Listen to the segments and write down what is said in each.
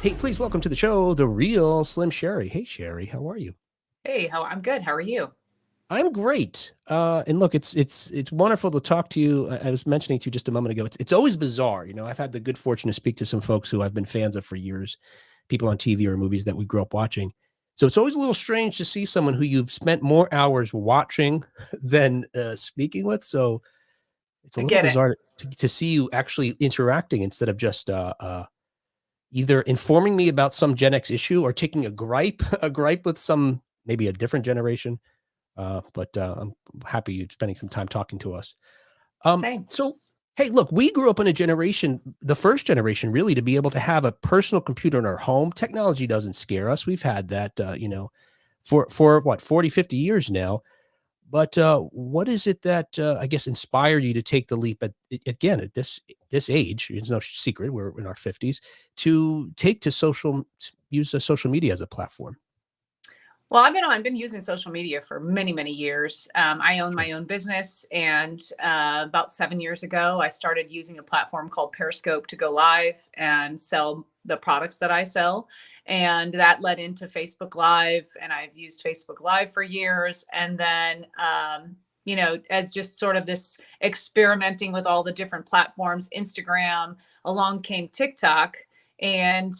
Hey, please welcome to the show, the real Slim Sherry. Hey, Sherry, how are you? Hey, I'm good. How are you? I'm great. And look, it's wonderful to talk to you. I was mentioning to you just a moment ago. It's always bizarre, you know. I've had the good fortune to speak to some folks who I've been fans of for years, people on TV or movies that we grew up watching. So it's always a little strange to see someone who you've spent more hours watching than speaking with. So it's a I little get it. bizarre to see you actually interacting instead of just either informing me about some Gen X issue or taking a gripe, a gripe with some maybe a different generation. But I'm happy you're spending some time talking to us. Same. So, hey, look, we grew up in a generation, the first generation, really, to be able to have a personal computer in our home. Technology doesn't scare us. We've had that, for what, 40, 50 years now. But what is it that I guess inspired you to take the leap again at this age? It's no secret we're in our 50s to take to use social media as a platform. Well, I've been using social media for many, many years. I own Sure. my own business, and about 7 years ago, I started using a platform called Periscope to go live and sell the products that I sell, and that led into Facebook Live, and I've used Facebook Live for years, and then as just sort of this experimenting with all the different platforms, Instagram, along came TikTok. And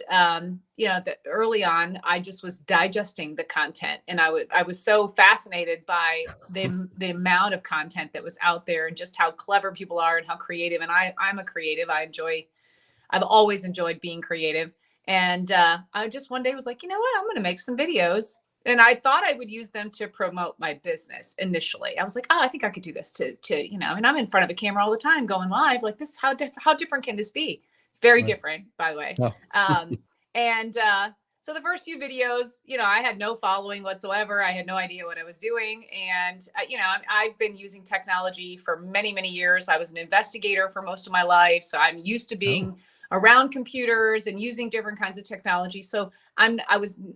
early on, I just was digesting the content, and I was so fascinated by the amount of content that was out there, and just how clever people are and how creative. And I'm a creative. I've always enjoyed being creative. And I just one day was like, you know what, I'm going to make some videos. And I thought I would use them to promote my business initially. I was like, oh, I think I could do this and I'm in front of a camera all the time going live like this. How different can this be? It's very Right. different, by the way. Oh, Um, and so the first few videos, I had no following whatsoever. I had no idea what I was doing. And, I've been using technology for many, many years. I was an investigator for most of my life. So I'm used to oh, being around computers and using different kinds of technology. So I'm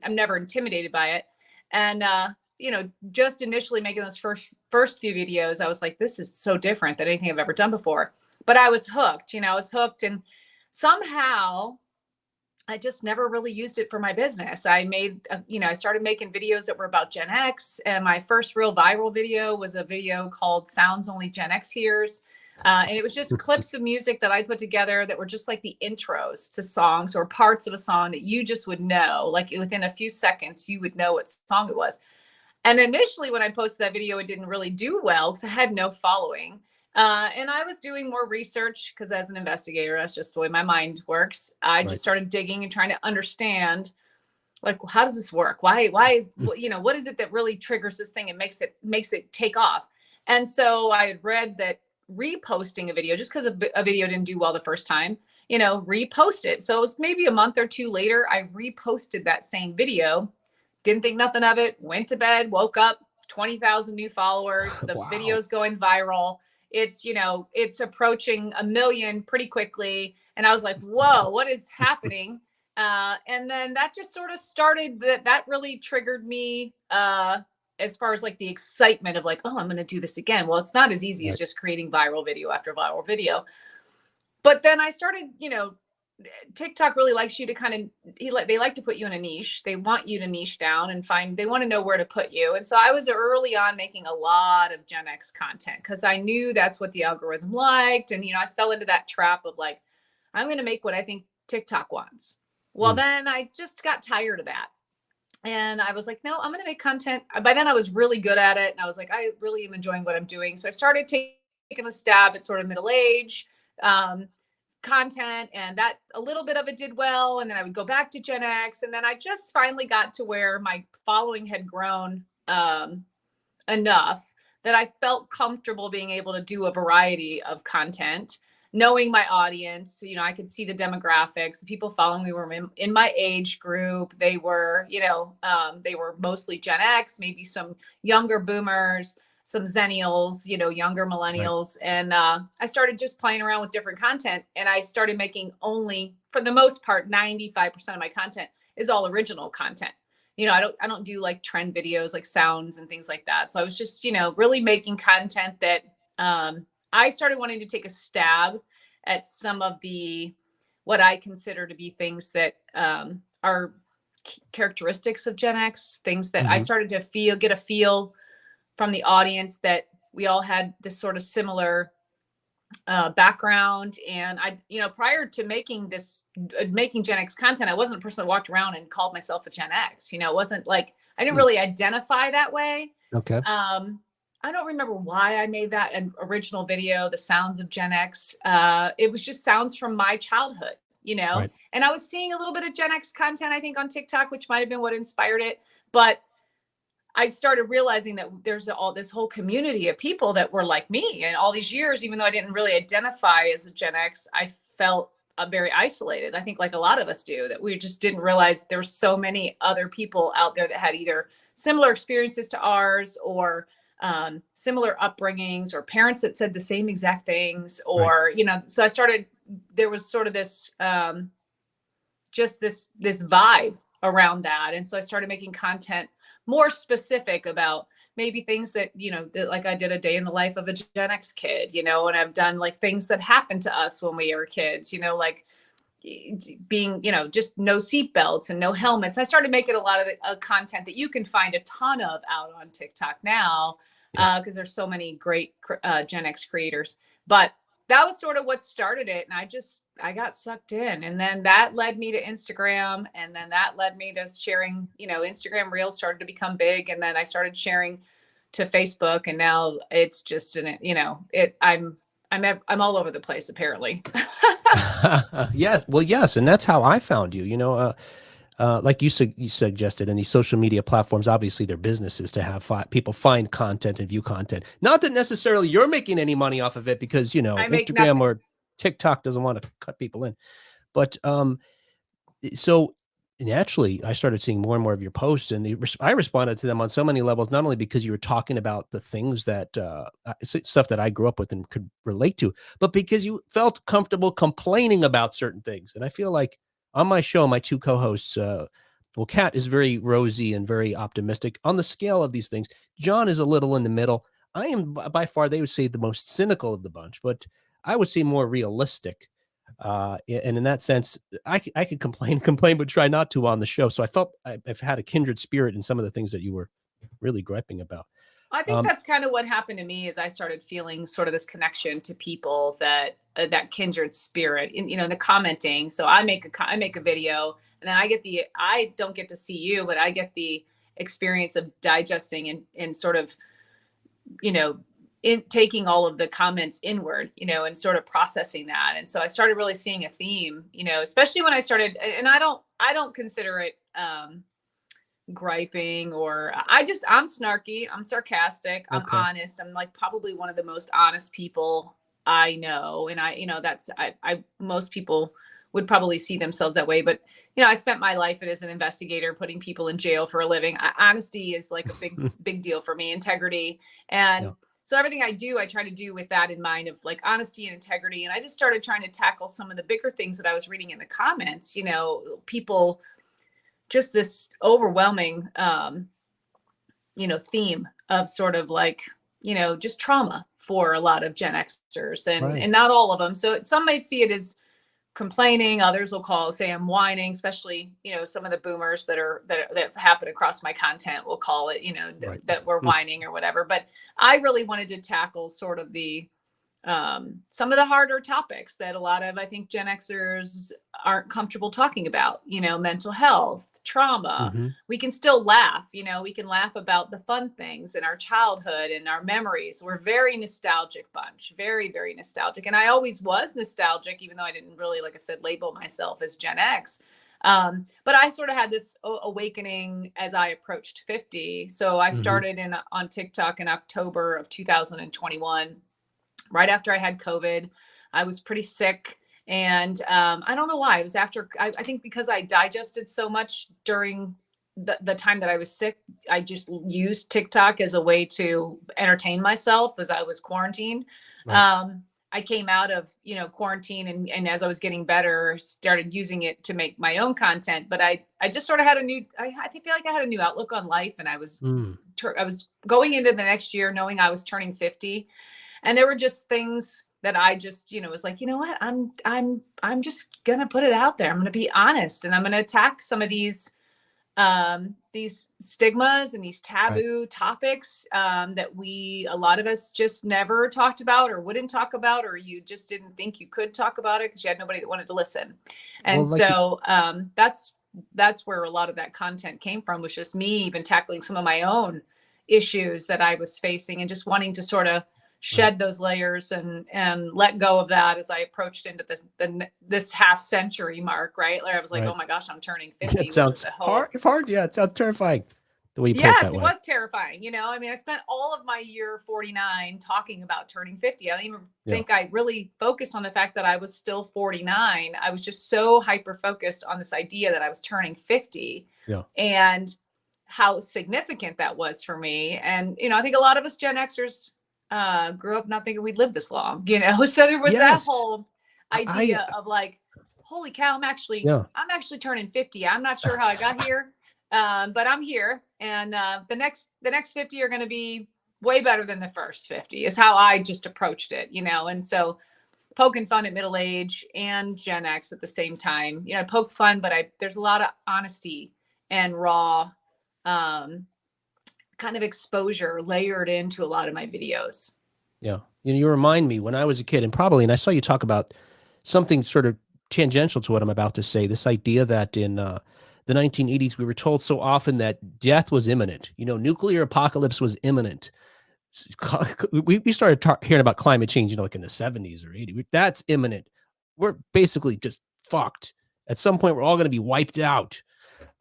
never intimidated by it. And, just initially making those first few videos, I was like, this is so different than anything I've ever done before. But I was hooked, I was hooked. And somehow I just never really used it for my business. I started making videos that were about Gen X. And my first real viral video was a video called Sounds Only Gen X Hears. And it was just clips of music that I put together that were just like the intros to songs or parts of a song that you just would know. Like within a few seconds, you would know what song it was. And initially, when I posted that video, it didn't really do well because I had no following. And I was doing more research because, as an investigator, that's just the way my mind works. I just right. started digging and trying to understand, like, how does this work? Why is what is it that really triggers this thing and makes it take off? And so I had read that reposting a video, just because a video didn't do well the first time, repost it. So it was maybe a month or two later, I reposted that same video, didn't think nothing of it, went to bed, woke up, 20,000 new followers, the Wow. video's going viral. It's approaching a million pretty quickly. And I was like, whoa, what is happening? And then that just sort of started that really triggered me, as far as like the excitement of like, oh, I'm going to do this again. Well, it's not as easy as Right. just creating viral video after viral video. But then I started, TikTok really likes you to they like to put you in a niche. They want you to niche down and they want to know where to put you. And so I was early on making a lot of Gen X content because I knew that's what the algorithm liked. And, I fell into that trap of like, I'm going to make what I think TikTok wants. Well, Mm. then I just got tired of that. And I was like, no, I'm going to make content. By then I was really good at it. And I was like, I really am enjoying what I'm doing. So I started taking a stab at sort of middle age. Um, content, and that a little bit of it did well, and then I would go back to Gen X, and then I just finally got to where my following had grown enough that I felt comfortable being able to do a variety of content, knowing my audience. I could see the demographics. The people following me were in my age group. They were mostly Gen X, maybe some younger boomers, some Zennials, younger Right. millennials. And I started just playing around with different content. And I started making only, for the most part, 95% of my content is all original content. I don't do like trend videos like sounds and things like that. So I was just, really making content that I started wanting to take a stab at some of the what I consider to be things that are characteristics of Gen X, things that I Hmm. started to get a feel from the audience that we all had this sort of similar background. And I, prior to making Gen X content, I wasn't a person that walked around and called myself a Gen X. It wasn't like I didn't really identify that way. Okay. I don't remember why I made that an original video, The Sounds of Gen X. It was just sounds from my childhood, Right. and I was seeing a little bit of Gen X content, I think, on TikTok, which might have been what inspired it. But I started realizing that there's all this whole community of people that were like me. And all these years, even though I didn't really identify as a Gen X, I felt very isolated. I think like a lot of us do, that we just didn't realize there were so many other people out there that had either similar experiences to ours, or similar upbringings, or parents that said the same exact things, Right. or, so there was sort of this, just this vibe around that. And so I started making content more specific about maybe things that, like I did a day in the life of a Gen X kid, and I've done like things that happened to us when we were kids, like being, just no seatbelts and no helmets. I started making a lot of the content that you can find a ton of out on TikTok now, Yeah. because there's so many great Gen X creators. But that was sort of what started it. And I got sucked in. And then that led me to Instagram. And then that led me to sharing, Instagram Reels started to become big. And then I started sharing to Facebook. And now it's just I'm all over the place, apparently. Yes. Well, yes. And that's how I found you. Like you suggested, in these social media platforms, obviously their business is to have people find content and view content. Not that necessarily you're making any money off of it, because I make Instagram nothing. or TikTok doesn't want to cut people in. But so naturally, I started seeing more and more of your posts, and I responded to them on so many levels. Not only because you were talking about the things that stuff that I grew up with and could relate to, but because you felt comfortable complaining about certain things. And I feel like on my show, my two co-hosts, well, Kat is very rosy and very optimistic on the scale of these things. John is a little in the middle. I am by far, they would say, the most cynical of the bunch, but I would say more realistic. And in that sense, I could complain, but try not to on the show. So I felt I've had a kindred spirit in some of the things that you were really griping about. I think Um, that's kind of what happened to me, is I started feeling sort of this connection to people, that kindred spirit in, the commenting. So I make a video, and then I don't get to see you, but I get the experience of digesting and sort of, you know, in taking all of the comments inward, and sort of processing that. And so I started really seeing a theme, especially when I started, and I don't consider it griping, or I'm snarky, I'm sarcastic, I'm okay. honest. I'm like probably one of the most honest people I know. And that's, most people would probably see themselves that way. But, I spent my life as an investigator, putting people in jail for a living. Honesty is like a big deal for me, integrity. Yeah. And so everything I do, I try to do with that in mind, of like honesty and integrity. And I just started trying to tackle some of the bigger things that I was reading in the comments, people, just this overwhelming theme of sort of like, just trauma for a lot of Gen Xers, and Right. and not all of them. So some might see it as complaining, others will say I'm whining, especially, some of the boomers that happen across my content will call it, Right. that we're whining or whatever. But I really wanted to tackle sort of some of the harder topics that a lot of, I think, Gen Xers aren't comfortable talking about, mental health, trauma. Hmm. We can still laugh, we can laugh about the fun things in our childhood and our memories. We're a very nostalgic bunch, very, very nostalgic. And I always was nostalgic, even though I didn't really, like I said, label myself as Gen X. But I sort of had this awakening as I approached 50. So I Hmm. started on TikTok in October of 2021, right after I had COVID. I was pretty sick. And I don't know why. It was after, I think because I digested so much during the time that I was sick, I just used TikTok as a way to entertain myself as I was quarantined. Right. I came out of, quarantine, and as I was getting better, started using it to make my own content. But I just sort of had I feel like I had a new outlook on life. And I was Mm. going into the next year knowing I was turning 50. And there were just things that I just, was like, you know what, I'm just gonna put it out there. I'm gonna be honest, and I'm gonna attack some of these stigmas and these Right. taboo topics that a lot of us just never talked about or wouldn't talk about, or you just didn't think you could talk about it because you had nobody that wanted to listen. And Well, like, so that's where a lot of that content came from, was just me even tackling some of my own issues that I was facing and just wanting to sort of right. shed those layers and let go of that as I approached into this half century mark, right? Where I was like, Right. oh my gosh, I'm turning It 50, which was sounds a whole. hard. Yeah, it sounds terrifying the way you put it Yes, that it way. was terrifying. I mean, I spent all of my year 49 talking about turning 50. I don't even Yeah. think I really focused on the fact that I was still 49. I was just so hyper focused on this idea that I was turning 50 Yeah. and how significant that was for me. And, I think a lot of us Gen Xers grew up not thinking we'd live this long, So there was that Yes. whole I idea of like, holy cow, yeah. I'm actually turning 50. I'm not sure how I got here. But I'm here, and the next 50 are going to be way better than the first 50, is how I just approached it, And so poking fun at middle age and Gen X at the same time, poke fun, but there's a lot of honesty and raw um, kind of exposure layered into a lot of my videos. Yeah. You remind me when I was a kid, and I saw you talk about something sort of tangential to what I'm about to say. This idea that in the 1980s, we were told so often that death was imminent. Nuclear apocalypse was imminent. We started hearing about climate change, like in the 70s or 80s. That's imminent. We're basically just fucked. At some point, we're all going to be wiped out.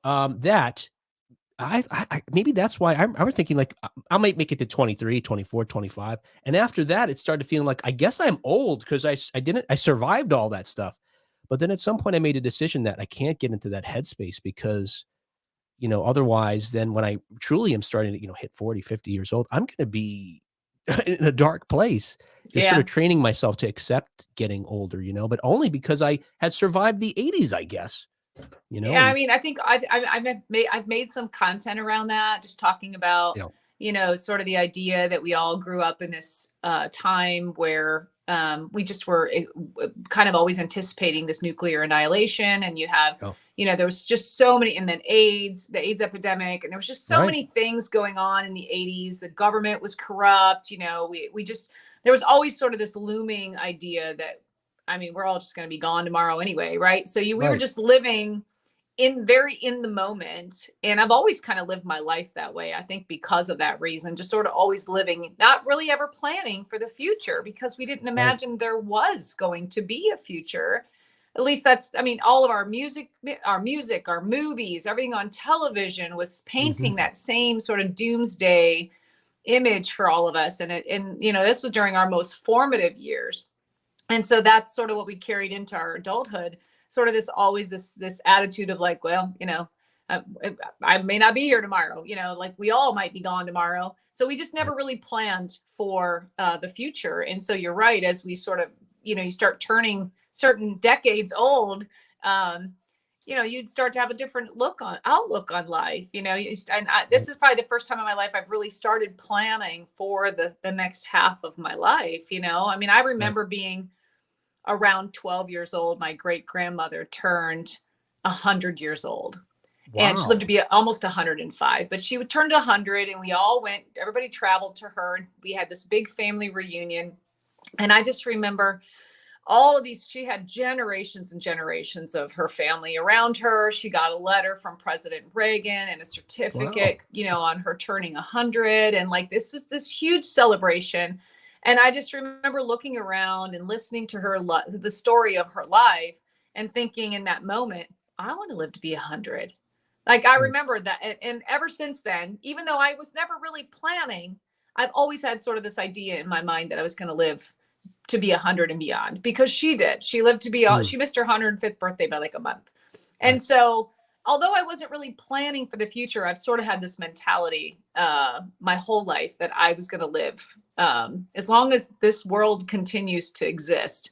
That maybe that's why I was thinking like I might make it to 23, 24, 25. And after that, it started feeling like I guess I'm old because I survived all that stuff. But then at some point I made a decision that I can't get into that headspace because, otherwise then when I truly am starting to, hit 40, 50 years old, I'm going to be in a dark place, just sort of Yeah. training myself to accept getting older, but only because I had survived the 80s, I guess, Yeah, I and mean, I think I've made some content around that, just talking about, you know, sort of the idea that we all grew up in this time where we just were kind of always anticipating this nuclear annihilation, and you have, oh, there was just so many, and then the AIDS epidemic, and there was just so right, many things going on in the 80s. The government was corrupt, we just there was always sort of this looming idea that, I mean, we're all just going to be gone tomorrow anyway, right? So we were right, just living in the moment, and I've always kind of lived my life that way. I think because of that reason, just sort of always living, not really ever planning for the future, because we didn't right. imagine there was going to be a future. At least that's, I mean, all of our movies, everything on television was painting Mhm. that same sort of doomsday image for all of us. And this was during our most formative years, and so that's sort of what we carried into our adulthood, sort of this attitude of like, well, uh, I may not be here tomorrow, like we all might be gone tomorrow. So we just Right. never really planned for the future. And so you're right, as we sort of, you start turning certain decades old, um, you'd start to have a different outlook on life. This Right. is probably the first time in my life I've really started planning for the next half of my life. I mean, I Right. remember being around 12 years old. My great grandmother turned 100 years old, and she lived to Wow. be almost 105, but she would turn to 100, and everybody traveled to her, and we had this big family reunion. And I just remember all of these, she had generations and generations of her family around her. She got a letter from President Reagan and a Wow. certificate, on her turning 100. And like, this was this huge celebration. And I just remember looking around and listening to the story of her life, and thinking in that moment, I want to live to be 100. Like, I Right. remember that. And ever since then, even though I was never really planning, I've always had sort of this idea in my mind that I was going to live to be 100 and beyond, because she did. She lived to be, Mm. she missed her 105th birthday by like a month. And Right. so, although I wasn't really planning for the future, I've sort of had this mentality my whole life that I was going to live, as long as this world continues to exist,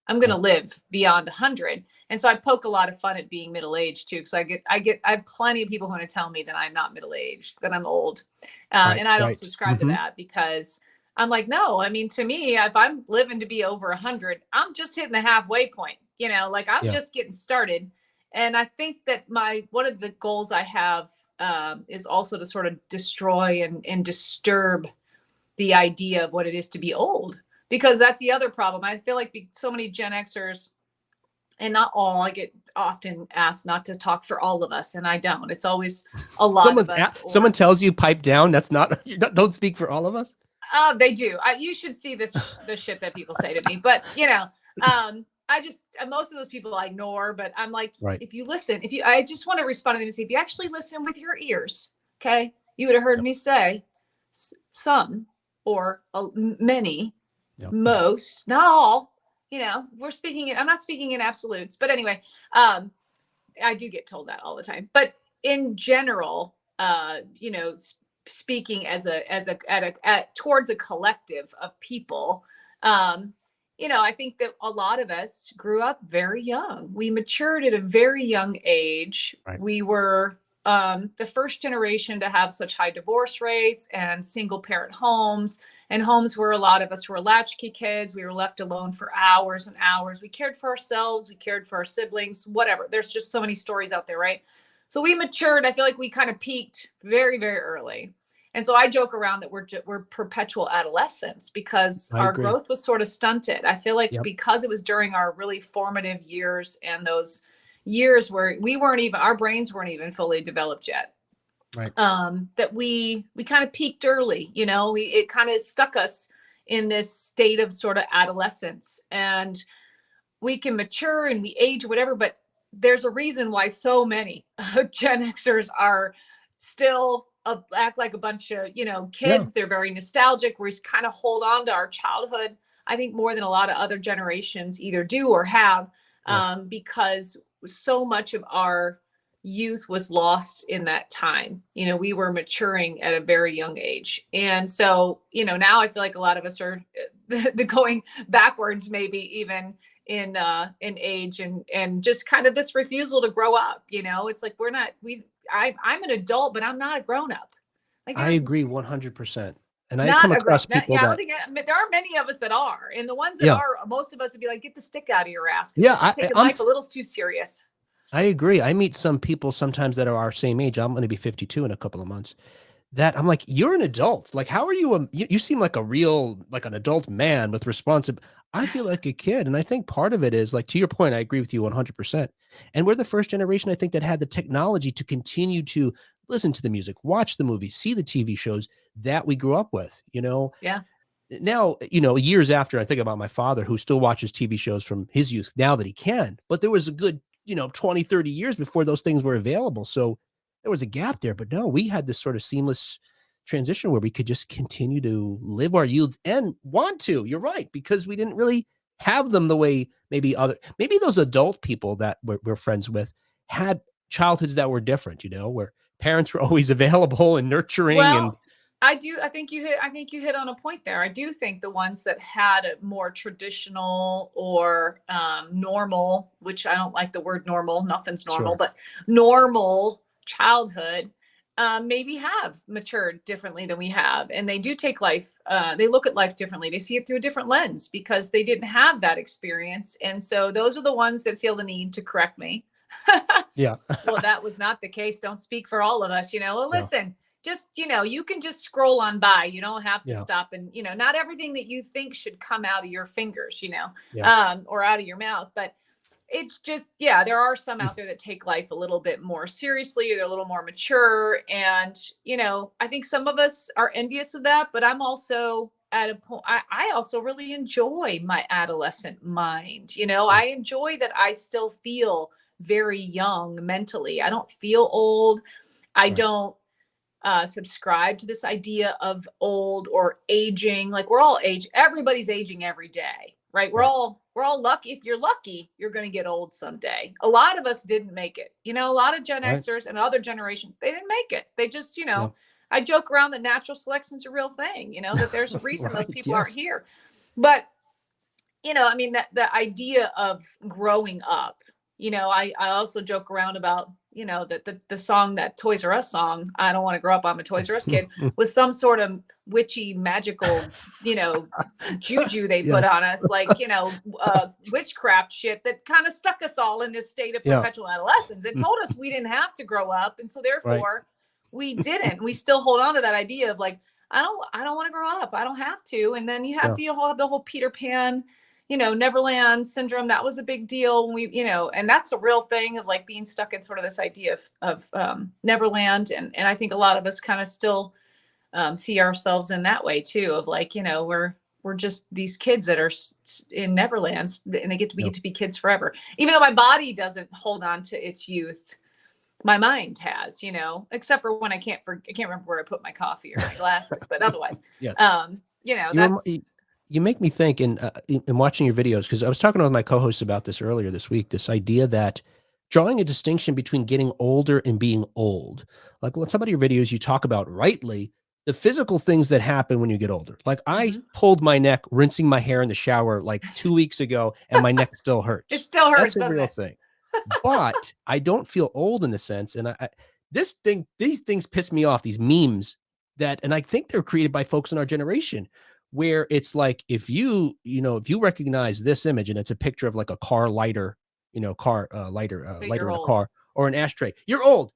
I'm going to Right. live beyond 100. And so I poke a lot of fun at being middle aged too, because I have plenty of people who want to tell me that I'm not middle aged, that I'm old, Right. and I don't Right. subscribe to Mhm. that, because I'm like, no, I mean, to me, if I'm living to be over 100, I'm just hitting the halfway point, like I'm Yeah. just getting started. And I think that one of the goals I have is also to sort of destroy and disturb the idea of what it is to be old, because that's the other problem. I feel like so many Gen Xers, and not all, I get often asked not to talk for all of us, and I don't. It's always a lot of us. Someone tells you pipe down. That's not, don't speak for all of us. They do. You should see the shit that people say to me. But I just most of those people I ignore. But I'm like, Right. if you listen, I just want to respond to them and say, if you actually listen with your ears, okay, you would have heard me say some or many, most, not all. We're speaking in. I'm not speaking in absolutes, but anyway, I do get told that all the time. But in general, speaking towards a collective of people, I think that a lot of us grew up very young. We matured at a very young age. Right. We were the first generation to have such high divorce rates and single parent homes, and homes where a lot of us were latchkey kids. We were left alone for hours and hours. We cared for ourselves. We cared for our siblings, whatever. There's just so many stories out there, right? So we matured. I feel like we kind of peaked very, very early. And so I joke around that we're perpetual adolescents because our growth was sort of stunted. I feel like because it was during our really formative years and those years where our brains weren't even fully developed yet. Right. That we kind of peaked early, it kind of stuck us in this state of sort of adolescence, and we can mature and we age or whatever, but there's a reason why so many Gen Xers are still act like a bunch of, kids. Yeah. They're very nostalgic. We kind of hold on to our childhood, I think, more than a lot of other generations either do or have, because so much of our youth was lost in that time. We were maturing at a very young age. And so, now I feel like a lot of us are the going backwards, maybe even in age and just kind of this refusal to grow up. It's like I'm an adult, but I'm not a grown up. Like, I agree 100%. And I come across people I don't think there are many of us that are, and the ones that are, most of us would be like, get the stick out of your ass. Yeah, you're taking life a little too serious. I agree. I meet some people sometimes that are our same age. I'm going to be 52 in a couple of months. That I'm like, you're an adult. Like, how are you? You seem like an adult man with responsibility. I feel like a kid. And I think part of it is, like, to your point, I agree with you 100%. And we're the first generation, I think, that had the technology to continue to listen to the music, watch the movies, see the TV shows that we grew up with, Yeah. Now, years after, I think about my father, who still watches TV shows from his youth now that he can, but there was a good, 20, 30 years before those things were available. So there was a gap there, but no, we had this sort of seamless transition where we could just continue to live our youths and want to. You're right, because we didn't really have them the way maybe those adult people that we're friends with had childhoods that were different, where parents were always available and nurturing. Well, I think you hit on a point there. I do think the ones that had a more traditional or normal, which I don't like the word normal, nothing's normal, but normal childhood, maybe have matured differently than we have. And they do take life, they look at life differently. They see it through a different lens because they didn't have that experience. And so those are the ones that feel the need to correct me. Yeah. Well, that was not the case. Don't speak for all of us, Well, listen, just, you can just scroll on by. You don't have to stop and, not everything that you think should come out of your fingers, or out of your mouth. But it's just, there are some out there that take life a little bit more seriously. They're a little more mature. And, I think some of us are envious of that, but I'm also at a point, I also really enjoy my adolescent mind. I enjoy that I still feel very young mentally. I don't feel old. I don't subscribe to this idea of old or aging. Like, we're all everybody's aging every day, right? We're all lucky. If you're lucky, you're going to get old someday. A lot of us didn't make it. A lot of Gen Xers and other generations, they didn't make it. They just, I joke around that natural selection's a real thing, that there's a reason those people aren't here. But, that the idea of growing up, I also joke around about, you know, the song, that Toys R Us song, I don't want to grow up, I'm a Toys R Us kid, was some sort of witchy magical, you know, juju they put Yes. on us, like, you know, witchcraft shit that kind of stuck us all in this state of Yeah. perpetual adolescence and told us we didn't have to grow up. And so Right. therefore we didn't. We still hold on to that idea of like, I don't want to grow up. I don't have to. And then you have the whole Peter Pan, you know, Neverland syndrome. That was a big deal when we, you know, and that's a real thing of like being stuck in sort of this idea of Neverland. And I think a lot of us kind of still see ourselves in that way too, of like, you know, we're just these kids that are in Neverland, and we get to be kids forever. Even though my body doesn't hold on to its youth, my mind has, you know, except for when I can't remember where I put my coffee or my glasses, but otherwise, Yes. you know, You make me think in watching your videos, because I was talking with my co-hosts about this earlier this week, this idea that drawing a distinction between getting older and being old. Like some of your videos, you talk about rightly the physical things that happen when you get older. Like I pulled my neck rinsing my hair in the shower like 2 weeks ago, and my neck still hurts. It still hurts, That's a real thing. But I don't feel old in the sense, and these things piss me off. These memes and I think they're created by folks in our generation, where it's like if you recognize this image and it's a picture of like a car lighter, lighter in a car or an ashtray, you're old.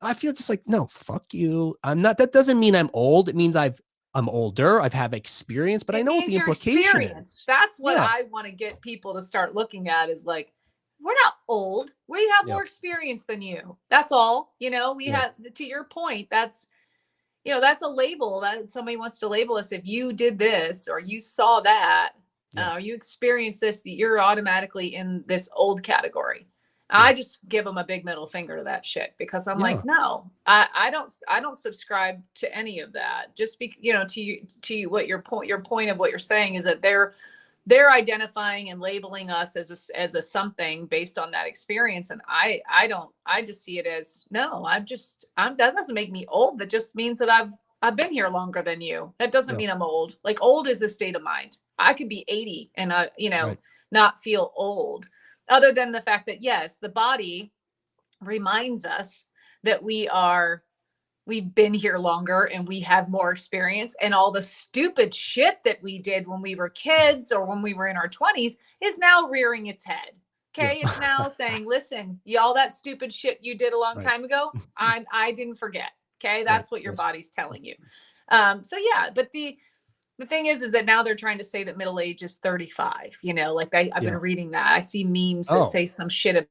I feel just like, no, fuck you. I'm not. That doesn't mean I'm old. It means I'm older. I've had experience, but I know what the implication is. That's what I want to get people to start looking at, is like, we're not old. We have more experience than you. That's all. You know, we have, to your point, that's, you know, that's a label that somebody wants to label us. If you did this or you saw that, or you experienced this, you're automatically in this old category. I just give them a big middle finger to that shit, because I'm like, no, I don't subscribe to any of that. Just you know, to what your point of what you're saying is that they're identifying and labeling us as a something based on that experience. And I just see it as, no, that doesn't make me old. That just means that I've been here longer than you. That doesn't mean I'm old. Like, old is a state of mind. I could be 80 and not feel old, other than the fact that, yes, the body reminds us that we've been here longer and we have more experience, and all the stupid shit that we did when we were kids or when we were in our 20s is now rearing its head. Okay. It's now saying, listen, y'all, that stupid shit you did a long time ago, I didn't forget. Okay. That's what your body's telling you. So yeah, but the thing is that now they're trying to say that middle age is 35, you know, like I've been reading that. I see memes that say some shit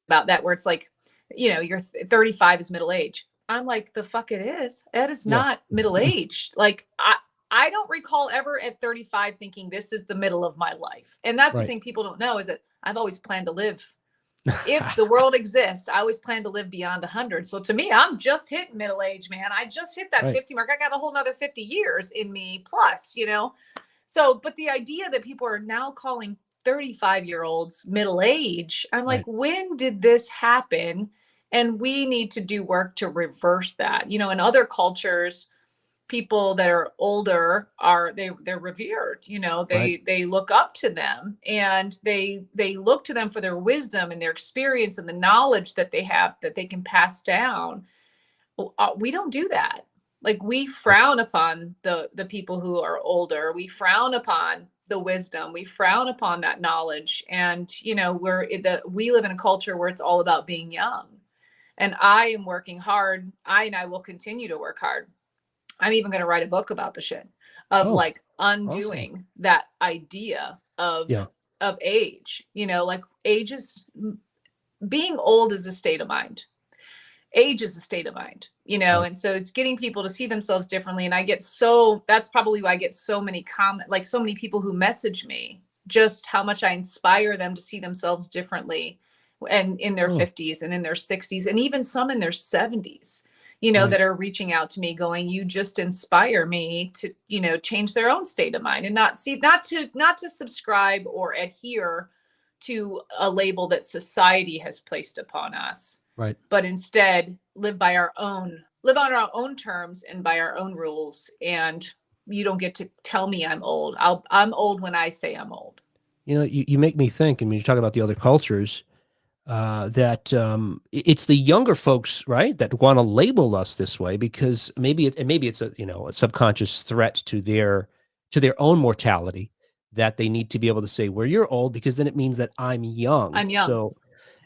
about that, where it's like, you know, you're 35 is middle age. I'm like, the fuck it is. That is not middle age. Like, I don't recall ever at 35 thinking this is the middle of my life. And that's the thing people don't know, is that I've always planned to live. If the world exists, I always plan to live beyond 100. So to me, I'm just hitting middle age, man. I just hit that 50 mark. I got a whole nother 50 years in me plus, you know? So, but the idea that people are now calling 35-year-olds middle age, I'm like, when did this happen? And we need to do work to reverse that. You know, in other cultures, people that are older they're revered, you know, they look up to them, and they look to them for their wisdom and their experience and the knowledge that they have that they can pass down. We don't do that. Like, we frown upon the people who are older. We frown upon the wisdom. We frown upon that knowledge. And, you know, we live in a culture where it's all about being young. And I am working hard. I will continue to work hard. I'm even going to write a book about the shit of like undoing that idea of age. You know, like, age is, being old is a state of mind. Age is a state of mind, you know, and so it's getting people to see themselves differently. And that's probably why I get so many so many people who message me, just how much I inspire them to see themselves differently, and in their 50s and in their 60s, and even some in their 70s, you know, that are reaching out to me going, you just inspire me to, you know, change their own state of mind, and not to subscribe or adhere to a label that society has placed upon us. Right. But instead live on our own terms and by our own rules. And you don't get to tell me I'm old. I'm old when I say I'm old. You know, you make me think, I mean, you talk about the other cultures. that it's the younger folks, right, that want to label us this way because maybe it's a a subconscious threat to their own mortality that they need to be able to say, "Well, you're old," because then it means that I'm young. I'm young. So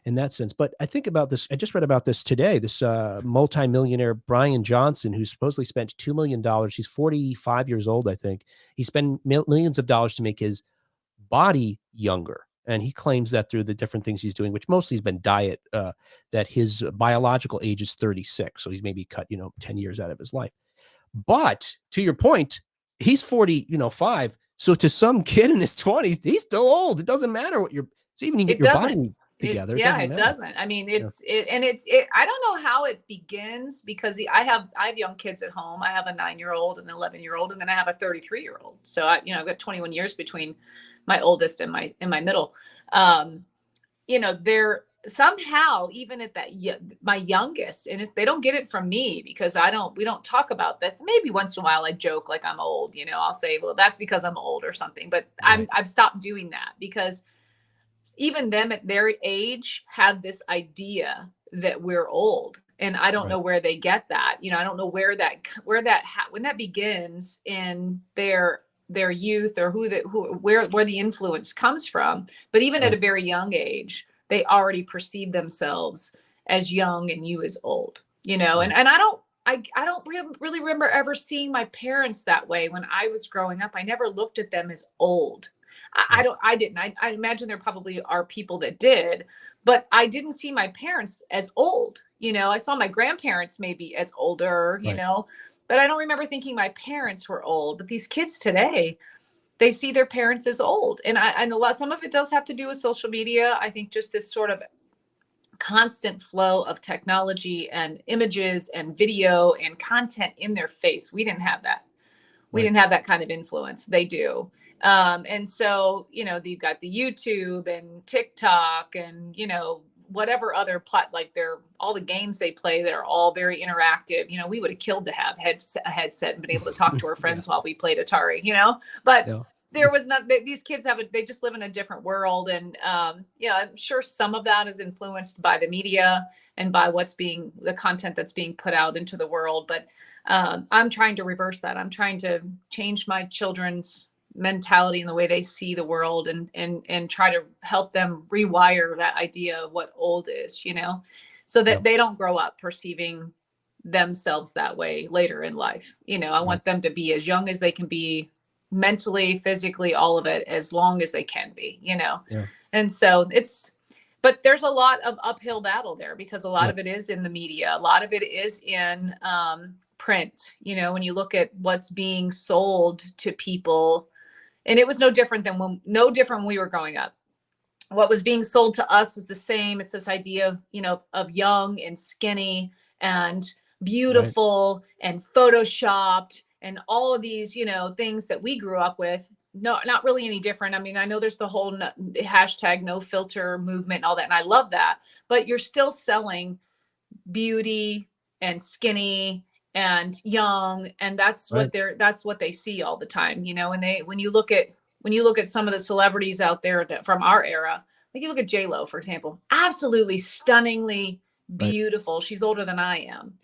in that sense, but I think about this. I just read about this today. This multimillionaire Brian Johnson, who supposedly spent $2 million. He's 45 years old, I think. He spent millions of dollars to make his body younger. And he claims that through the different things he's doing, which mostly has been diet, that his biological age is 36. So he's maybe cut, 10 years out of his life. But to your point, he's 45. So to some kid in his 20s, he's still old. It doesn't matter what so even you get It your doesn't. body together, it Yeah, doesn't it matter. doesn't. I mean, Yeah. I don't know how it begins because I have young kids at home. I have a 9-year-old, an 11-year-old, and then I have a 33-year-old. So I've got 21 years between my oldest and my middle. They're somehow even at that my youngest, and they don't get it from me because we don't talk about this. Maybe once in a while I joke like I'm old, I'll say, well, that's because I'm old or something, but Right. I've stopped doing that because even them at their age have this idea that we're old, and I don't Right. know where they get that. I don't know where when that begins in their youth, or where the influence comes from. But even at a Right. very young age, they already perceive themselves as young and you as old. Yeah. And I don't really remember ever seeing my parents that way when I was growing up. I never looked at them as old. Right. I didn't. I imagine there probably are people that did, but I didn't see my parents as old. I saw my grandparents maybe as older, Right. but I don't remember thinking my parents were old. But these kids today, they see their parents as old. And some of it does have to do with social media. I think just this sort of constant flow of technology and images and video and content in their face. We didn't have that. We Right. didn't have that kind of influence. They do. And so, you've got the YouTube and TikTok and, whatever other like all the games they play that are all very interactive. We would have killed to have a headset and been able to talk to our Yeah. friends while we played Atari, but Yeah. there was not, these kids they just live in a different world. And, I'm sure some of that is influenced by the media and by the content that's being put out into the world. But I'm trying to reverse that. I'm trying to change my children's mentality and the way they see the world, and try to help them rewire that idea of what old is, so that Yeah. they don't grow up perceiving themselves that way later in life. I Right. want them to be as young as they can be, mentally, physically, all of it, as long as they can be. Yeah. And so but there's a lot of uphill battle there because a lot Yeah. of it is in the media. A lot of it is in print. When you look at what's being sold to people, and it was no different when we were growing up. What was being sold to us was the same. It's this idea, of young and skinny and Right. beautiful and photoshopped and all of these, things that we grew up with. No, not really any different. I mean, I know there's the whole hashtag no filter movement and all that, and I love that. But you're still selling beauty and skinny and young, and that's Right. what they see all the time. And when you look at some of the celebrities out there that from our era, like you look at J-Lo, for example, absolutely stunningly Right. beautiful. She's older than I am.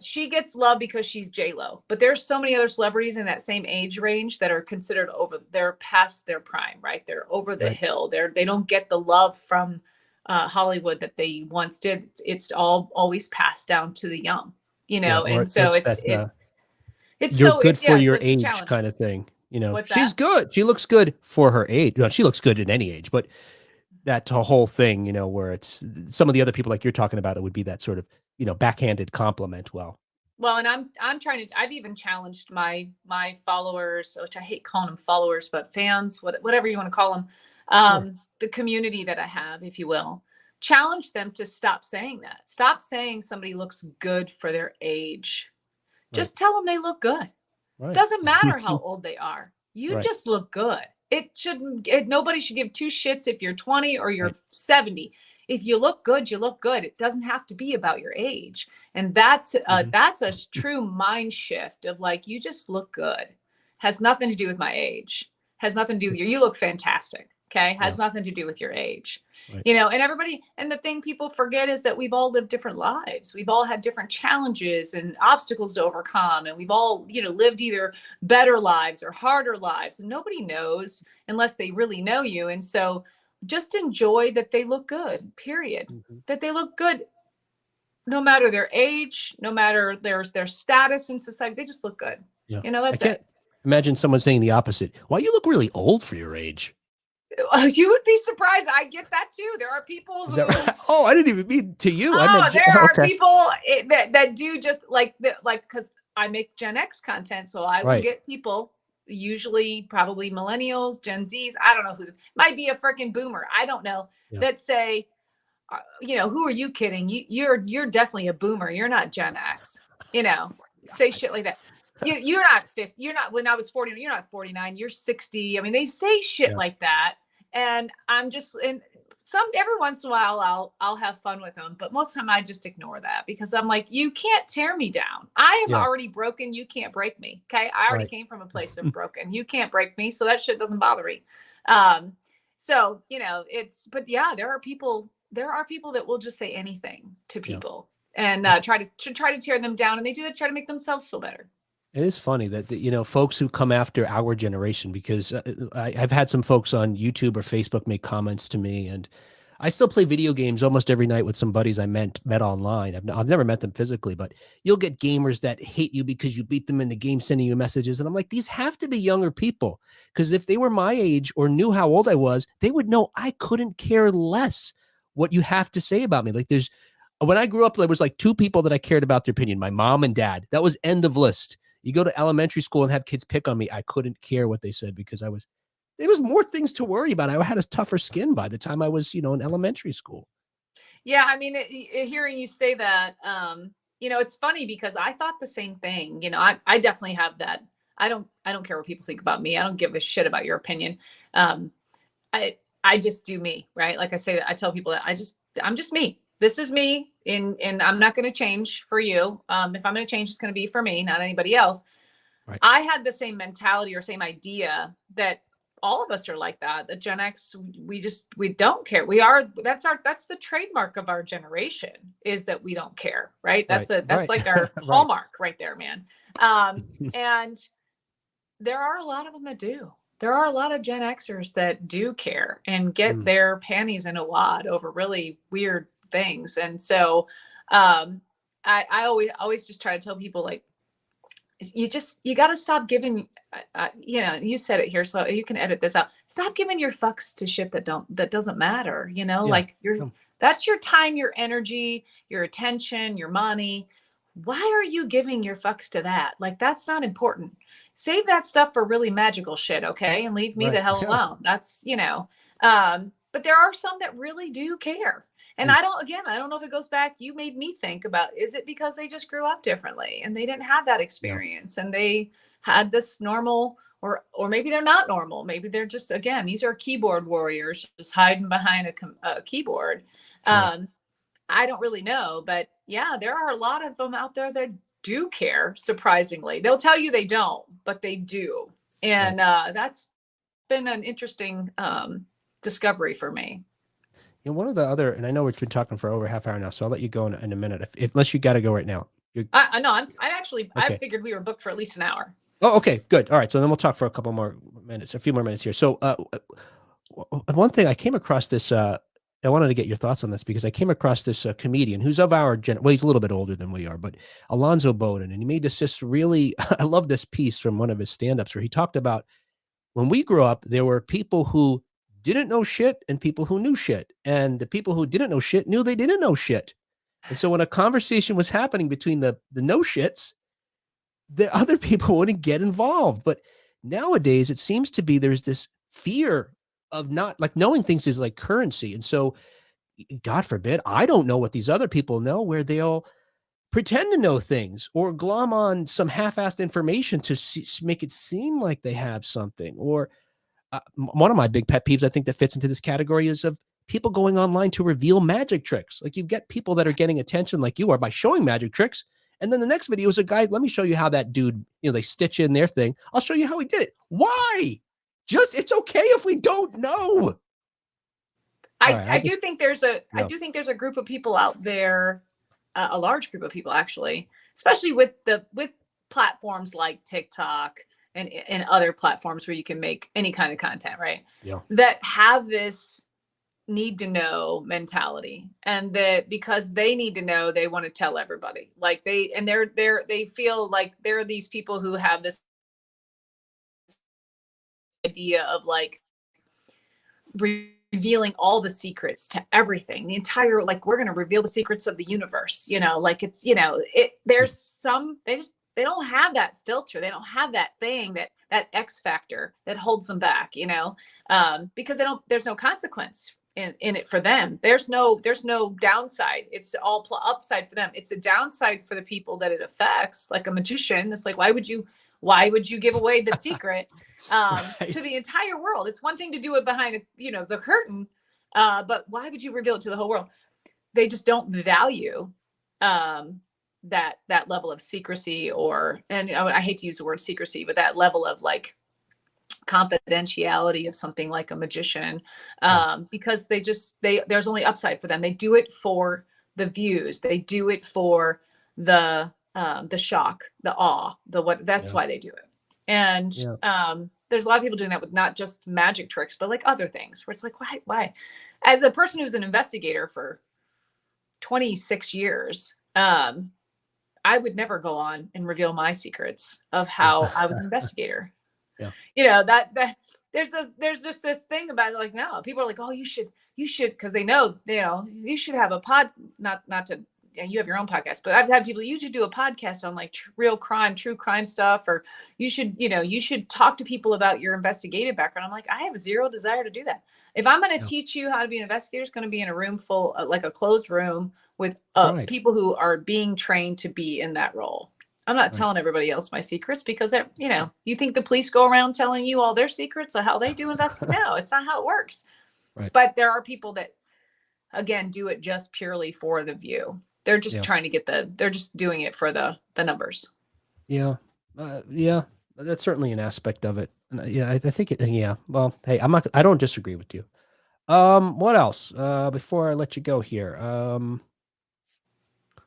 She gets love because she's J-Lo, but there's so many other celebrities in that same age range that are considered they're past their prime, right? They're over the Right. hill. They don't get the love from Hollywood that they once did. It's all always passed down to the young, Yeah. and Or so it's that you're so good for so your it's a age challenge. kind of thing. What's She's that? good. She looks good for her age. She looks good in any age, but that whole thing, where it's some of the other people like you're talking about, it would be that sort of, backhanded compliment. Well, Well, and I'm trying to. I've even challenged my followers, which I hate calling them followers, but fans, whatever you want to call them, sure. the community that I have, if you will, challenge them to stop saying that. Stop saying somebody looks good for their age. Right. Just tell them they look good. Right. Doesn't matter how old they are. You Right. just look good. Nobody should give two shits if you're 20 or Right. you're 70. If you look good, you look good. It doesn't have to be about your age. And that's Mhm. a true mind shift of like, you just look good. Has nothing to do with my age. Has nothing to do with you. You look fantastic. Okay. Has Yeah. nothing to do with your age. Right. You know, and everybody, and the thing people forget is that we've all lived different lives. We've all had different challenges and obstacles to overcome. And we've all, you know, lived either better lives or harder lives. And nobody knows unless they really know you. And so just enjoy that they look good, period. Mhm. That they look good no matter their age, no matter their status in society. They just look good. Yeah. You know, I that's can't it. imagine someone saying the opposite. Why you look really old for your age? You would be surprised. I get that too. There are people Is that who right? Oh, I didn't even mean to you. I oh, meant there are okay. people that do just like because I make Gen X content, so I will Right. get people, usually probably millennials, Gen Zs, I don't know who, might be a freaking boomer, I don't know, Yeah. that say, you know, who are you kidding? You're definitely a boomer. You're not Gen X. You know, say shit like that. You're not 50. You're not, when I was 40, you're not 49. You're 60. I mean, they say shit Yeah. like that. And I'm just, and every once in a while I'll have fun with them, but most of the time I just ignore that because I'm like, you can't tear me down. I am Yeah. already broken. You can't break me. Okay. I already Right. came from a place of broken. You can't break me. So that shit doesn't bother me. So, you know, but yeah, there are people that will just say anything to Yeah. people and try to tear them down, and they do that, try to make themselves feel better. It is funny that, you know, folks who come after our generation, because I've had some folks on YouTube or Facebook make comments to me, and I still play video games almost every night with some buddies I met online. I've never met them physically, but you'll get gamers that hate you because you beat them in the game, sending you messages. And I'm like, these have to be younger people, because if they were my age or knew how old I was, they would know I couldn't care less what you have to say about me. Like when I grew up, there was like two people that I cared about their opinion, my mom and dad. That was end of list. You go to elementary school and have kids pick on me. I couldn't care what they said because there was more things to worry about. I had a tougher skin by the time I was, you know, in elementary school. Yeah, I mean, hearing you say that, you know, it's funny because I thought the same thing. You know, I definitely have that. I don't care what people think about me. I don't give a shit about your opinion. Um, I just do me, right? Like I say, I tell people that I'm just me. This is me, and I'm not going to change for you. If I'm going to change, it's going to be for me, not anybody else. Right. I had the same mentality or same idea that all of us are like that. The Gen X, we don't care. That's the trademark of our generation, is that we don't care, right? Right. That's Right. like our Right. hallmark right there, man. And there are a lot of them that do. There are a lot of Gen Xers that do care and get Mm. their panties in a wad over really weird things. And so I always just try to tell people, like, you got to stop giving, you know, you said it here, so you can edit this out. Stop giving your fucks to shit that doesn't matter. You know, Yeah. like that's your time, your energy, your attention, your money. Why are you giving your fucks to that? Like, that's not important. Save that stuff for really magical shit, okay? And leave me the Right. hell Yeah. alone. That's, you know, but there are some that really do care. And Mm. I don't know if it goes back. You made me think about, is it because they just grew up differently and they didn't have that Yeah. experience and they had this normal, or maybe they're not normal. Maybe they're just, again, these are keyboard warriors just hiding behind a keyboard. Sure. I don't really know, but yeah, there are a lot of them out there that do care. Surprisingly, they'll tell you they don't, but they do. Right. And that's been an interesting discovery for me. You know, one of the other, and I know we've been talking for over half hour now, so I'll let you go in a minute, unless you got to go right now. I know. I Okay. figured we were booked for at least an hour. Oh, okay, good. All right. So then we'll talk for a few more minutes here. So, one thing I came across this, I wanted to get your thoughts on this because I came across this comedian who's of our well, he's a little bit older than we are, but Alonzo Bowden, and he made this just really, I love this piece from one of his stand-ups where he talked about when we grew up, there were people who didn't know shit and people who knew shit, and the people who didn't know shit knew they didn't know shit. And so when a conversation was happening between the no shits, the other people wouldn't get involved. But nowadays, it seems to be there's this fear of not like knowing things is like currency. And so, God forbid, I don't know what these other people know, where they'll pretend to know things or glom on some half-assed information to make it seem like they have something. Or one of my big pet peeves, I think, that fits into this category is of people going online to reveal magic tricks. Like you get people that are getting attention like you are by showing magic tricks. And then the next video is a guy, let me show you how that dude, you know, they stitch in their thing. I'll show you how he did it. Why? Just, it's okay if we don't know. All right. I do think there's I do think there's a group of people out there, a large group of people actually, especially with platforms like TikTok and other platforms where you can make any kind of content, right? Yeah. That have this need to know mentality, and that because they need to know, they want to tell everybody. Like they feel like there are these people who have this idea of like revealing all the secrets to everything, the entire, like, we're going to reveal the secrets of the universe, like it's, there's some, they don't have that filter, they don't have that thing, that X factor that holds them back, because there's no consequence in it for them. There's no downside. It's all upside for them. It's a downside for the people that it affects, like a magician. It's like, why would you give away the secret Right. to the entire world? It's one thing to do it behind the curtain, but why would you reveal it to the whole world? They just don't value that level of secrecy, and I hate to use the word secrecy, but that level of like confidentiality of something like a magician, because there's only upside for them. They do it for the views. They do it for the shock, the awe, that's why they do it. And there's a lot of people doing that with not just magic tricks, but like other things where it's like, why? As a person who's an investigator for 26 years, I would never go on and reveal my secrets of how I was an investigator. That there's just this thing about it. Like, no, people are like, oh, you should, because they know, you should have a not to, you have your own podcast, but I've had people, you should do a podcast on like true crime stuff, or you should talk to people about your investigative background. I'm like, I have zero desire to do that. If I'm going to teach you how to be an investigator, it's going to be in a room full, like a closed room with people who are being trained to be in that role. I'm not telling everybody else my secrets, because you think the police go around telling you all their secrets of how they do investigation? No, it's not how it works. Right. But there are people that, again, do it just purely for the view. They're just trying to they're just doing it for the numbers. Yeah. That's certainly an aspect of it. And I think well, hey, I don't disagree with you. What else? Before I let you go here.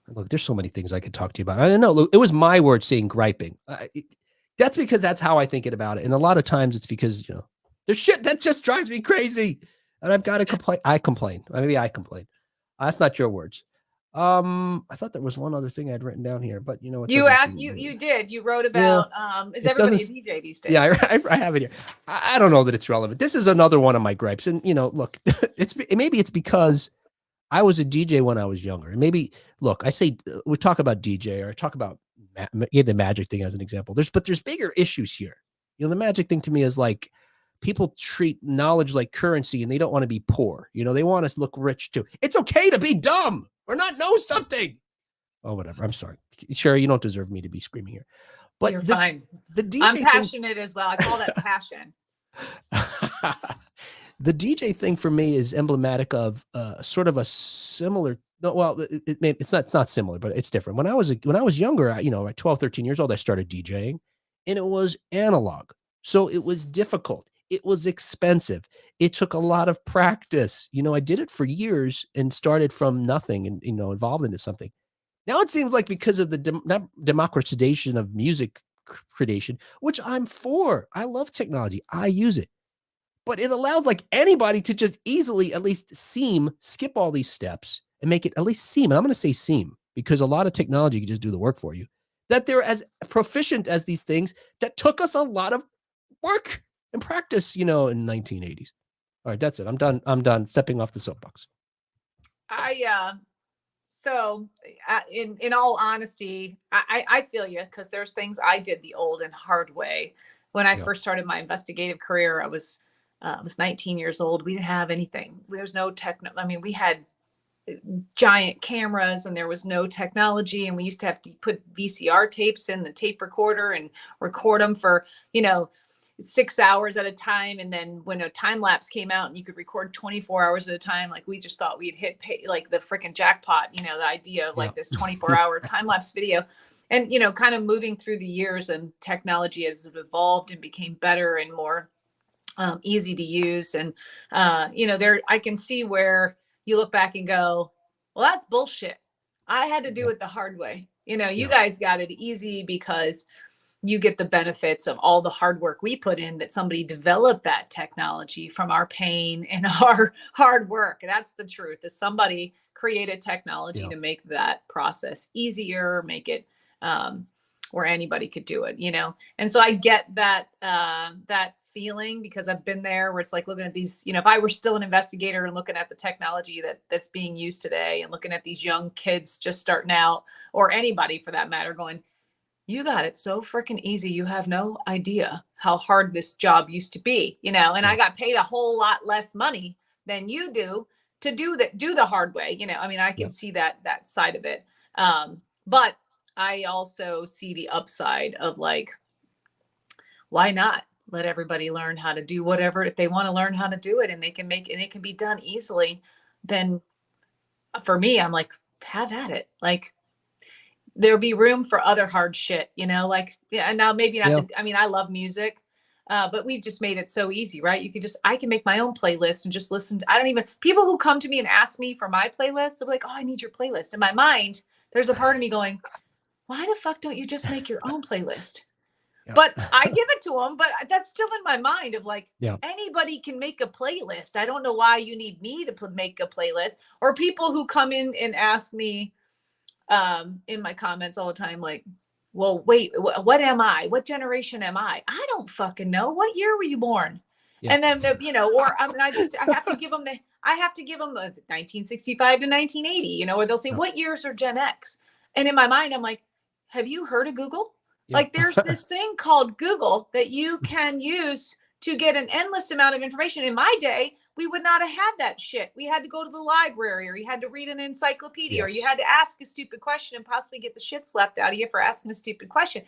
Look, there's so many things I could talk to you about. I don't know. Look, it was my word saying griping. That's because that's how I think about it. And a lot of times it's because, there's shit that just drives me crazy. And I've got to complain. I complain. Maybe I complain. That's not your words. I thought there was one other thing I'd written down here, but you wrote about, is everybody a DJ these days? Yeah, I have it here. I don't know that it's relevant. This is another one of my gripes. And, look, maybe it's because I was a DJ when I was younger. And maybe, look, I say, we talk about DJ, or I talk about, gave the magic thing as an example. There's bigger issues here. The magic thing to me is like, people treat knowledge like currency, and they don't want to be poor. They want us to look rich too. It's okay to be dumb or not know something. Oh, whatever. I'm sorry. Sherri, you don't deserve me to be screaming here. But you're fine. The DJ I'm passionate as well. I call that passion. The DJ thing for me is emblematic of sort of a similar. Well, it's not similar, but it's different. When I was younger, at 12, 13 years old, I started DJing, and it was analog. So it was difficult. It was expensive. It took a lot of practice. I did it for years and started from nothing and, evolved into something. Now it seems like because of the democratization of music creation, which I'm for. I love technology. I use it. But it allows like anybody to just easily at least skip all these steps and make it at least seem. And I'm going to say seem, because a lot of technology can just do the work for you. That they're as proficient as these things that took us a lot of work and practice, in 1980s. All right, that's it. I'm done stepping off the soapbox. So in all honesty, I feel you, because there's things I did the old and hard way. When I first started my investigative career, I was 19 years old. We didn't have anything. There's no we had giant cameras, and there was no technology, and we used to have to put VCR tapes in the tape recorder and record them for 6 hours at a time. And then when a time lapse came out and you could record 24 hours at a time, like we just thought we'd hit like the freaking jackpot, the idea of like this 24-hour time lapse video. And kind of moving through the years, and technology has evolved and became better and more easy to use. And, there, I can see where you look back and go, well, that's bullshit. I had to do it the hard way. You guys got it easy because you get the benefits of all the hard work we put in, that somebody developed that technology from our pain and our hard work. That's the truth, is somebody created technology to make that process easier, make it where anybody could do it, And so I get that that feeling, because I've been there, where it's like looking at these, if I were still an investigator and looking at the technology that's being used today, and looking at these young kids just starting out, or anybody for that matter, going, you got it so freaking easy. You have no idea how hard this job used to be, and I got paid a whole lot less money than you do to do the hard way. I can see that side of it. But I also see the upside of, like, why not let everybody learn how to do whatever, if they want to learn how to do it, and they can make, and it can be done easily. Then for me, I'm like, have at it. Like, there'll be room for other hard shit, and now maybe not. I love music, but we've just made it so easy, right? I can make my own playlist and just listen. People who come to me and ask me for my playlist, they'll be like, oh, I need your playlist. In my mind, there's a part of me going, why the fuck don't you just make your own playlist? But I give it to them, but that's still in my mind of, like, anybody can make a playlist. I don't know why you need me to make a playlist. Or people who come in and ask me in my comments all the time, like, well, wait, what am I? What generation am I? I don't fucking know. What year were you born? And then, I have to give them I have to give them 1965 to 1980, or they'll say, what years are Gen X? And in my mind, I'm like, have you heard of Google? Like, there's this thing called Google that you can use to get an endless amount of information. In my day, we would not have had that shit. We had to go to the library, or you had to read an encyclopedia, or you had to ask a stupid question and possibly get the shit slapped out of you for asking a stupid question.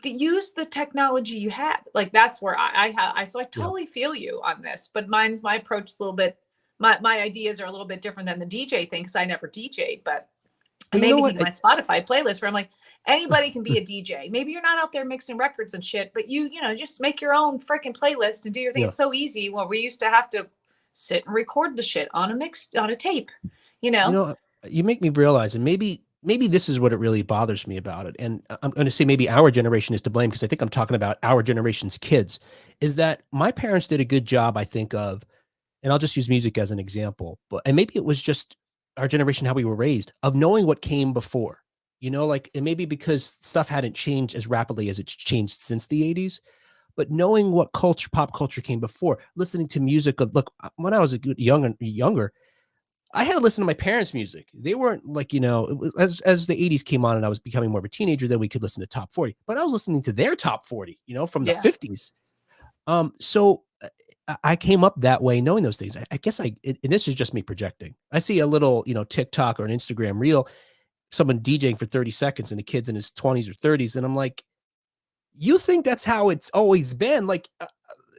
Use the technology you have. Like, that's where I totally feel you on this, but my approach is a little bit, my ideas are a little bit different than the DJ thing, because I never DJ'd, but I maybe think my Spotify playlist where I'm like, anybody can be a DJ. Maybe you're not out there mixing records and shit, but you just make your own freaking playlist and do your thing. It's so easy. Well, we used to have to sit and record the shit on a tape, You make me realize, and maybe this is what it really bothers me about it. And I'm going to say maybe our generation is to blame, because I think I'm talking about our generation's kids, is that my parents did a good job, I think, of, and I'll just use music as an example, and maybe it was just our generation, how we were raised, of knowing what came before, like, and maybe because stuff hadn't changed as rapidly as it's changed since the 80s, but knowing what pop culture came before, listening to music look, when I was younger, I had to listen to my parents' music. They weren't like, as the 80s came on and I was becoming more of a teenager, then we could listen to top 40, but I was listening to their top 40, from the 50s. So I came up that way, knowing those things. I guess and this is just me projecting. I see a little, TikTok or an Instagram reel, someone DJing for 30 seconds and the kid's in his 20s or 30s. And I'm like, you think that's how it's always been? Like,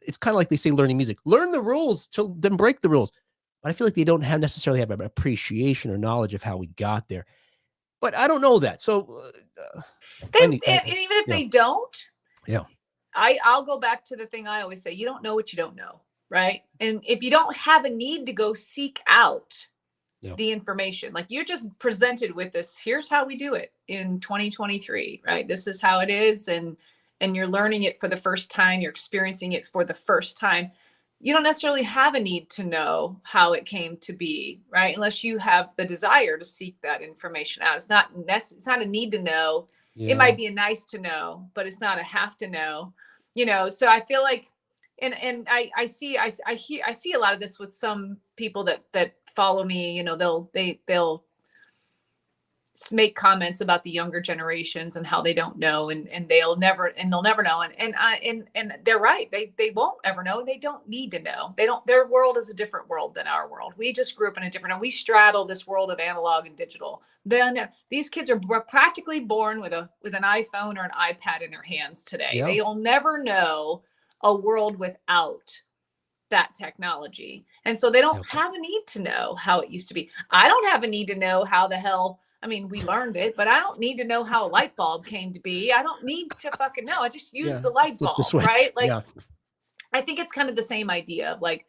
it's kind of like they say, learning music, learn the rules till then break the rules. But I feel like they don't necessarily have an appreciation or knowledge of how we got there. But I don't know that. So, and even if they don't, yeah. I'll go back to the thing I always say, you don't know what you don't know, right? And if you don't have a need to go seek out the information, like, you're just presented with this, here's how we do it in 2023, right? This is how it is. And you're learning it for the first time, you're experiencing it for the first time. You don't necessarily have a need to know how it came to be, right? Unless you have the desire to seek that information out. It's not a need to know. It might be a nice to know, but it's not a have to know. So I feel like, and I see a lot of this with some people that follow me. They'll make comments about the younger generations and how they don't know, and they'll never know. And they're right. They won't ever know. They don't need to know. Their world is a different world than our world. We just grew up in a different, and we straddle this world of analog and digital. Then these kids are practically born with an iPhone or an iPad in their hands today. They'll never know a world without that technology. And so they don't have a need to know how it used to be. I don't have a need to know how the hell, we learned it, but I don't need to know how a light bulb came to be. I don't need to fucking know. I just use the light bulb, right? Like, I think it's kind of the same idea of like,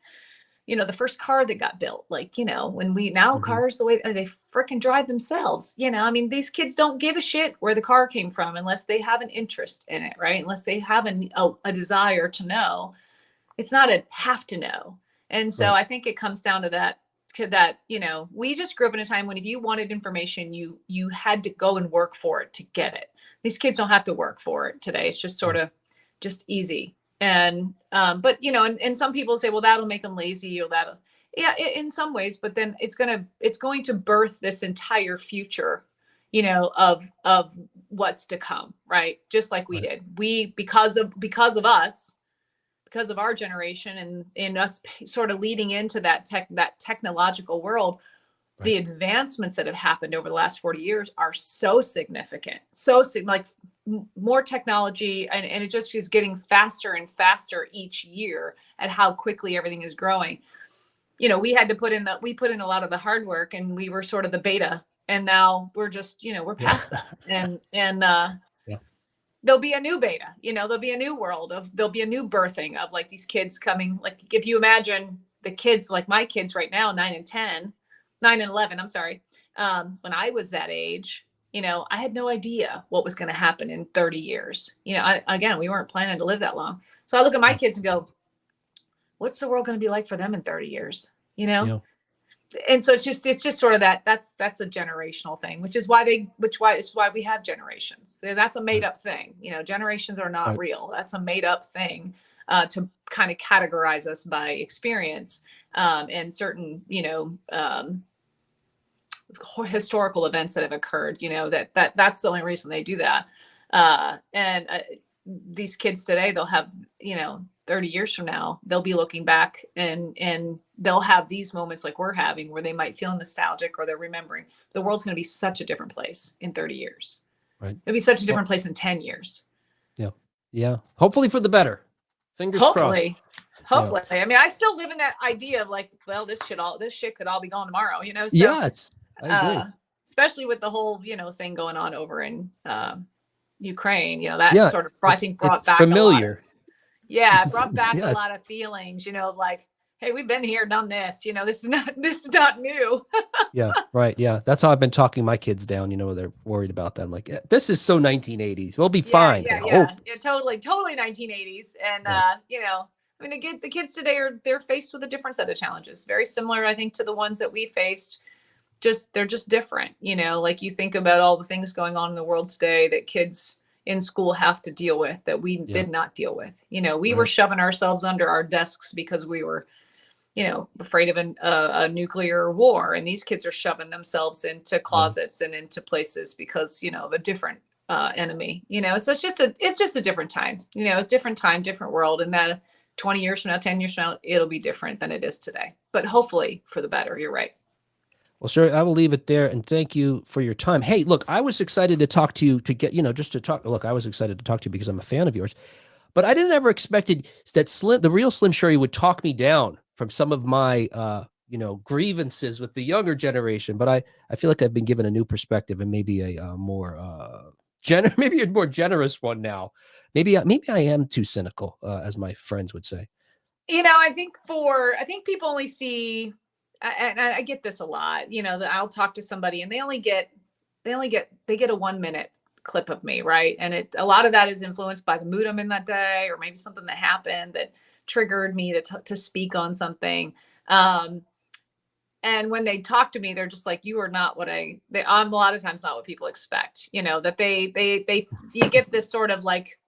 the first car that got built, like, when now Mhm. cars, the way they freaking drive themselves, I mean, these kids don't give a shit where the car came from unless they have an interest in it, right? Unless they have a desire to know. It's not a have to know. And so Right. I think it comes down to that, we just grew up in a time when if you wanted information, you had to go and work for it to get it. These kids don't have to work for it today. It's just sort Yeah. of just easy. And but and some people say, well, that'll make them lazy, or that'll, yeah, in some ways, but then it's going to birth this entire future, of what's to come, right? Just like we Right. did. We, because of our generation, and in us sort of leading into that technological world, Right. the advancements that have happened over the last 40 years are so significant, so like more technology, and it just is getting faster and faster each year at how quickly everything is growing. We put in a lot of the hard work, and we were sort of the beta, and now we're just, we're Yeah. past that. And Yeah. there'll be a new beta, there'll be a new world there'll be a new birthing of like these kids coming. Like if you imagine the kids, like my kids right now, 9 and 11, I'm sorry. When I was that age, I had no idea what was going to happen in 30 years. Again, we weren't planning to live that long. So I look at my Yeah. kids and go, what's the world going to be like for them in 30 years? Yeah. And so it's just sort of that's a generational thing, which is why we have generations. That's a made Right. up thing. Generations are not Right. real. That's a made up thing, to kind of categorize us by experience, and certain, historical events that have occurred. That's the only reason they do that. And these kids today, they'll have, 30 years from now, they'll be looking back, and they'll have these moments like we're having, where they might feel nostalgic, or they're remembering. The world's going to be such a different place in 30 years. Right. It'll be such a Well, different place in 10 years. yeah. Yeah. Hopefully for the better. Fingers crossed. Hopefully. Yeah. Hopefully. I mean, I still live in that idea of like, well, this shit could all be gone tomorrow, so Yes, I uh agree. especially with the whole, thing going on over in Ukraine, that Yeah. sort of, I It's think, it's brought back a lot of, familiar. yeah, it brought back a Yes. lot of feelings, of like, hey, we've been here, done this, this is not new. Yeah. Right. Yeah. That's how I've been talking my kids down. They're worried about that. I'm like, this is so 1980s. We'll be Yeah, fine. I yeah, yeah, hope. yeah, totally 1980s. And Yeah. I mean, the kids today they're faced with a different set of challenges, very similar, I think, to the ones that we faced. Just they're just different. Like you think about all the things going on in the world today that kids in school have to deal with that we Yeah. did not deal with. We were Right. shoving ourselves under our desks because we were, afraid of a nuclear war, and these kids are shoving themselves into Yeah. closets and into places because, of a different enemy. So it's just a different time. It's different time, different world, and that 20 years from now, 10 years from now, it'll be different than it is today, but hopefully for the better. You're right. Well, sir, I will leave it there, and thank you for your time. Hey, look, I was excited to talk to you to get, just to talk. Look, I was excited to talk to you because I'm a fan of yours, but I didn't ever expected that the real Slim Sherry would talk me down from some of my, grievances with the younger generation. But I feel like I've been given a new perspective, and maybe a more, maybe a more generous one now. Maybe I am too cynical, as my friends would say. I think people only see, and I get this a lot, that I'll talk to somebody and they get a 1 minute clip of me, right? And a lot of that is influenced by the mood I'm in that day, or maybe something that happened that triggered me to speak on something. Um, and when they talk to me, they're just like, you are not what I'm a lot of times not what people expect, that you get this sort of like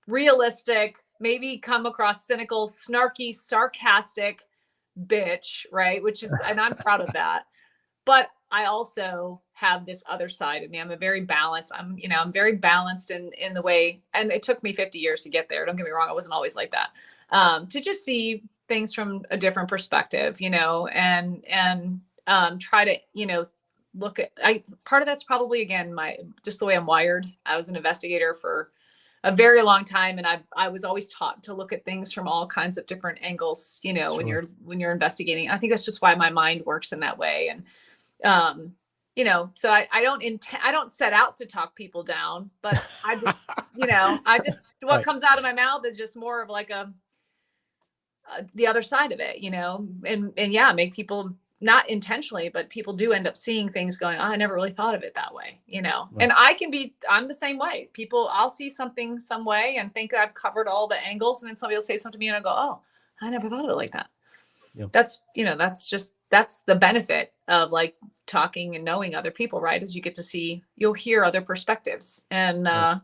realistic, maybe come across cynical, snarky, sarcastic bitch, right? And I'm proud of that. But I also have this other side of me. I'm very balanced. I'm very balanced in the way, and it took me 50 years to get there. Don't get me wrong. I wasn't always like that. To just see things from a different perspective, and try to, look at, part of that's probably, again, just the way I'm wired. I was an investigator for a very long time, and I was always taught to look at things from all kinds of different angles, when Sure. you're investigating. I think that's just why my mind works in that way. And so I don't set out to talk people down, but I just what Right. comes out of my mouth is just more of like the other side of it, you know, and yeah, make people, not intentionally, but people do end up seeing things going, oh, I never really thought of it that way, you know. Right. And I'm the same way. People, I'll see something some way and think I've covered all the angles, and then somebody will say something to me and I go, oh, I never thought of it like that. Yep. That's, you know, that's the benefit of like talking and knowing other people, right? Is you get to see, you'll hear other perspectives. And Right.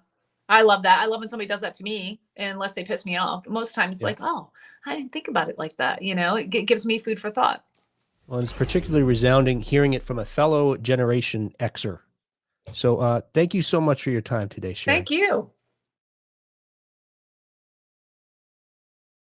I love that. I love when somebody does that to me, unless they piss me off. Most times it's Yeah. like, oh, I didn't think about it like that. You know, it gives me food for thought. Well, it's particularly resounding hearing it from a fellow Generation Xer. So thank you so much for your time today, Sherri. Thank you.